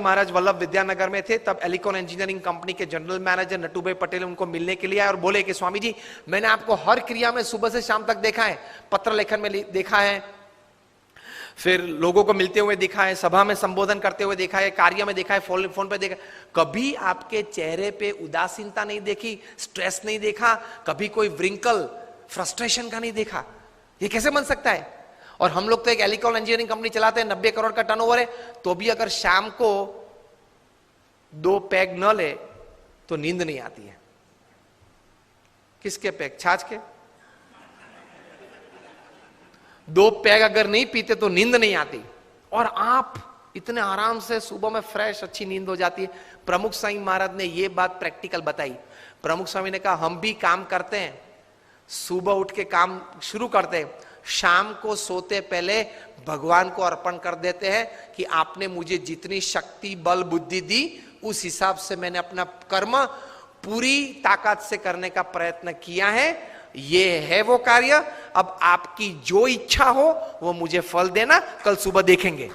महाराज वल्लभ विद्यानगर में थे, तब एलिकॉन इंजीनियरिंग कंपनी के जनरल मैनेजर नटूभाई पटेल उनको मिलने के लिए आए और बोले कि स्वामी जी, मैंने आपको हर क्रिया में सुबह से शाम तक देखा है, पत्र लेखन में देखा है, फिर लोगों को मिलते हुए देखा है, सभा में संबोधन करते हुए देखा है, कार्य में देखा है, फोन पे देखा है, कभी आपके चेहरे पे उदासीनता नहीं देखी, स्ट्रेस नहीं देखा, कभी कोई व्रिंकल फ्रस्ट्रेशन का नहीं देखा। ये कैसे बन सकता है? और हम लोग तो एक एलिकॉन इंजीनियरिंग कंपनी चलाते हैं, 90 करोड़ का टर्नओवर है, तो भी अगर शाम को 2 पैग न ले तो नींद नहीं आती है। किसके पैग? छाछ के। 2 पैग अगर नहीं पीते तो नींद नहीं आती, और आप इतने आराम से सुबह में फ्रेश अच्छी नींद हो जाती है। प्रमुख स्वामी महाराज ने यह बात प्रैक्टिकल बताई। प्रमुख स्वामी ने कहा, हम भी काम करते हैं, सुबह उठ के काम शुरू करते हैं, शाम को सोते पहले भगवान को अर्पण कर देते हैं कि आपने मुझे जितनी शक्ति बल बुद्धि दी, उस हिसाब से मैंने अपना कर्म पूरी ताकत से करने का प्रयत्न किया है, ये है वो कार्य, अब आपकी जो इच्छा हो वो मुझे फल देना, कल सुबह देखेंगे।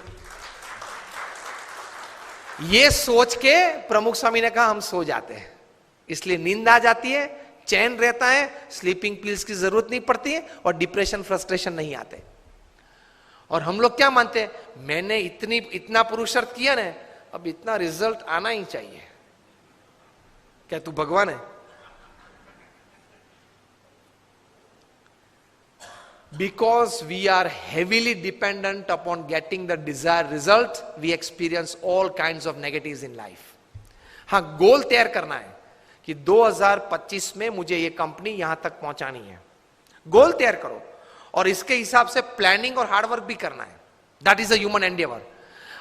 ये सोच के प्रमुख स्वामी ने कहा हम सो जाते हैं, इसलिए नींद आ जाती है, चैन रहता है, स्लीपिंग पिल्स की जरूरत नहीं पड़ती है, और डिप्रेशन फ्रस्ट्रेशन नहीं आते। और हम लोग क्या मानते हैं, मैंने इतना पुरुषार्थ किया ना, अब इतना रिजल्ट आना ही चाहिए। क्या तू भगवान है? Because we are heavily dependent upon getting the desired result, we experience all kinds of negatives in life. हाँ, गोल तैयार करना है कि 2025 में मुझे ये कंपनी यहां तक पहुंचानी है। गोल तैयार करो, और इसके हिसाब से प्लानिंग और हार्डवर्क भी करना है। That is a human Endeavour.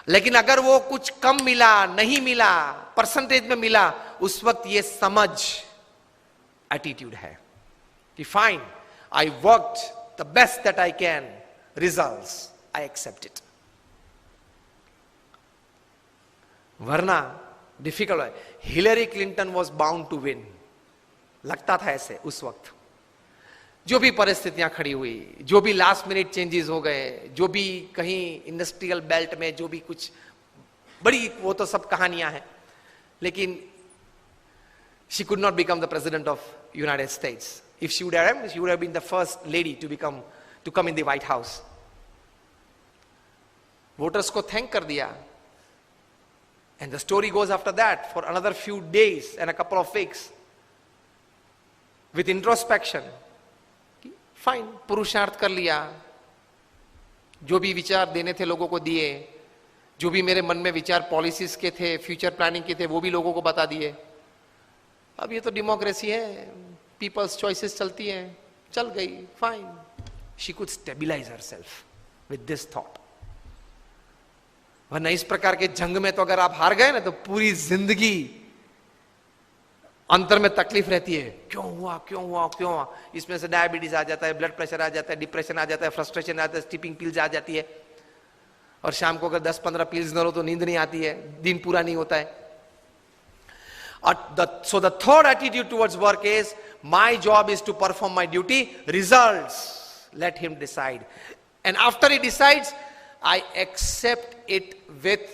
लेकिन अगर वो कुछ कम मिला, नहीं मिला, परसेंटेज में मिला, उस वक्त ये समझ एटीट्यूड है कि fine, I worked the best that I can, results, I accept it. वरना डिफिकल्ट है। Hillary Clinton was bound to win, लगता था ऐसे उस वक्त। जो भी परिस्थितियां खड़ी हुई, जो भी लास्ट मिनट चेंजेस हो गए, जो भी कहीं इंडस्ट्रियल बेल्ट में जो भी कुछ बड़ी, वो तो सब कहानियां हैं, लेकिन she could not become the president of United States. If she would have been the first lady to come in the White House. Voters को thank कर दिया, and the story goes after that for another few days and a couple of weeks with introspection. Fine, पुरुषार्थ कर लिया, जो भी विचार देने थे लोगों को दिए, जो भी मेरे मन में विचार पॉलिसीज के थे, फ्यूचर प्लानिंग के थे, वो भी लोगों को बता दिए। अब ये तो डेमोक्रेसी है, पीपल्स चॉइसेस चलती हैं, चल गई, fine. She could stabilise herself with this thought. वरना इस प्रकार के जंग में तो अगर आप हार गए ना, तो पूरी जिंदगी अंतर में तकलीफ रहती है, क्यों हुआ क्यों हुआ क्यों हुआ। इसमें से डायबिटीज आ जाता है, ब्लड प्रेशर आ जाता है, डिप्रेशन आ जाता है, फ्रस्ट्रेशन आ जाता है, स्लीपिंग पिल्स आ जाती है, और शाम को अगर 10-15 पिल्स न लो तो नींद नहीं आती है, दिन पूरा नहीं होता है। So the third attitude towards work is, my job is to perform my duty, results let him decide, and after he decides I accept it with